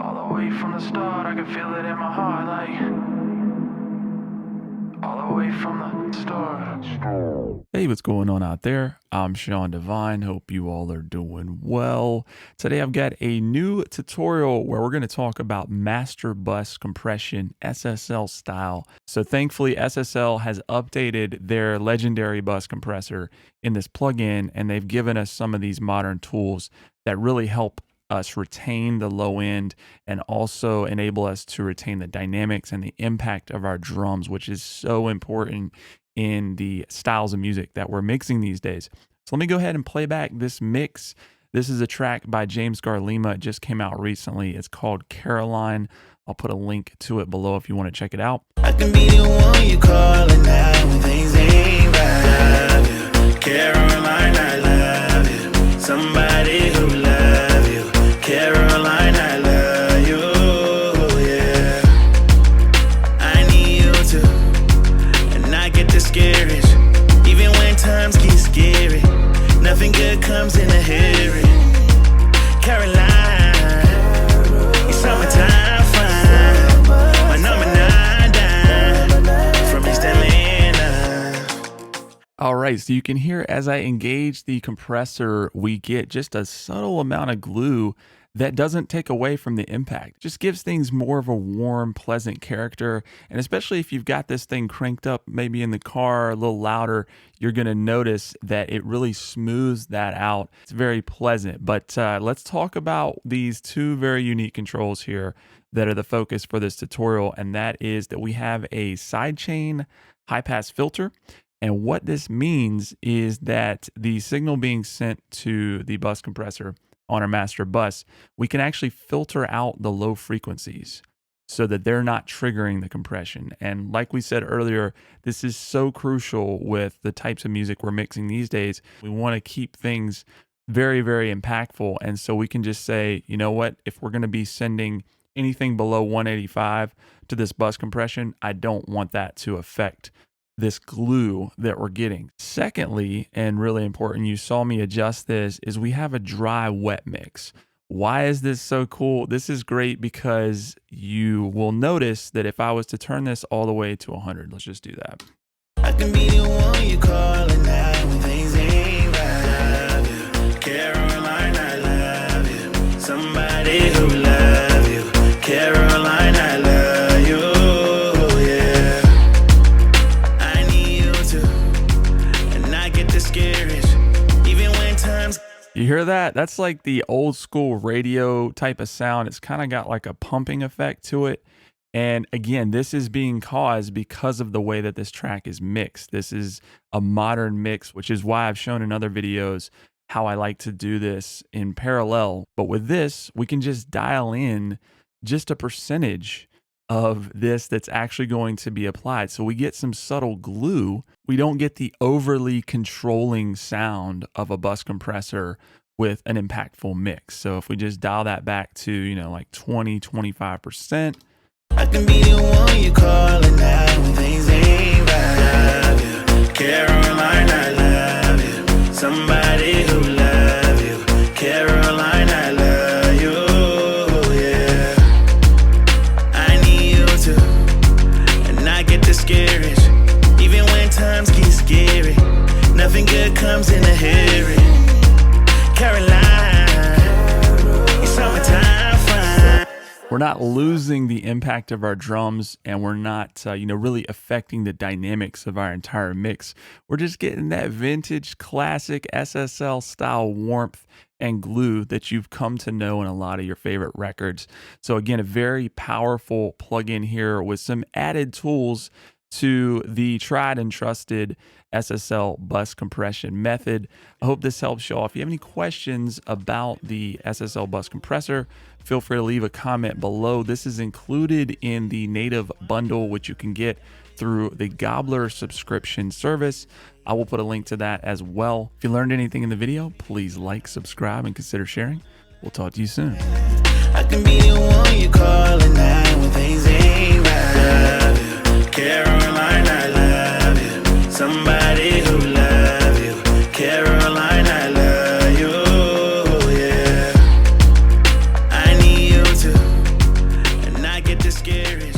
All the way from the start, I can feel it in my heart, like all the way from the start. Hey, what's going on out there? I'm Sean Devine. Hope you all are doing well. Today I've got a new tutorial where we're going to talk about master bus compression, SSL style. So thankfully SSL has updated their legendary bus compressor in this plugin, and they've given us some of these modern tools that really help us retain the low end and also enable us to retain the dynamics and the impact of our drums, which is so important in the styles of music that we're mixing these days. So let me go ahead and play back this mix. This is a track by James Garlima. It just came out recently. It's called Caroline. I'll put a link to it below if you want to check it out. I can be the one you calling now when things ain't right. Caroline, I love you. Somebody who love you. Caroline, I love you. Yeah, I need you to, and I get discouraged, even when times get scary. Nothing good comes in a hurry. Caroline, it's summertime fine. My number 9 down from East Atlanta. All right, so you can hear as I engage the compressor, we get just a subtle amount of glue that doesn't take away from the impact. Just gives things more of a warm, pleasant character. And especially if you've got this thing cranked up, maybe in the car a little louder, you're gonna notice that it really smooths that out. It's very pleasant. But let's talk about these two very unique controls here that are the focus for this tutorial. And that is that we have a sidechain high pass filter. And what this means is that the signal being sent to the bus compressor on our master bus, we can actually filter out the low frequencies so that they're not triggering the compression. And like we said earlier, this is so crucial with the types of music we're mixing these days. We want to keep things very, very impactful. And so we can just say, you know what, if we're going to be sending anything below 185 to this bus compression, I don't want that to affect this glue that we're getting. Secondly, and really important, you saw me adjust this, is we have a dry wet mix. Why is this so cool? This is great because you will notice that if I was to turn this all the way to 100, let's just do that. I can be the one you calling now when things ain't right. Caroline, I love you. Somebody who love you. Caroline, I love you. Yeah, I need you to, and I get discouraged, even when times. You hear that? That's like the old school radio type of sound. It's kind of got like a pumping effect to it. And again, this is being caused because of the way that this track is mixed. This is a modern mix, which is why I've shown in other videos how I like to do this in parallel. But with this, we can just dial in just a percentage of this that's actually going to be applied. So we get some subtle glue. We don't get the overly controlling sound of a bus compressor with an impactful mix. So if we just dial that back to, you know, like 20, 25%. I can be the one you calling now when things ain't right. Caroline, I love you. Somebody who love you. Caroline, I love you. Yeah, I need you to, and I get discouraged, even when times get scary. Nothing good comes in a hurry. Caroline, it's summertime fine. We're not losing the impact of our drums, and we're not, really affecting the dynamics of our entire mix. We're just getting that vintage, classic SSL style warmth and glue that you've come to know in a lot of your favorite records. So again, a very powerful plugin here with some added tools to the tried and trusted SSL bus compression method. I hope this helps y'all. If you have any questions about the SSL bus compressor, feel free to leave a comment below. This is included in the native bundle, which you can get through the Gobbler subscription service. I will put a link to that as well. If you learned anything in the video, please like, subscribe, and consider sharing. We'll talk to you soon. I can be the one you calling now when things ain't right. Caroline, I love you. Somebody who love you. Caroline, I love you. Yeah, I need you to, scariest.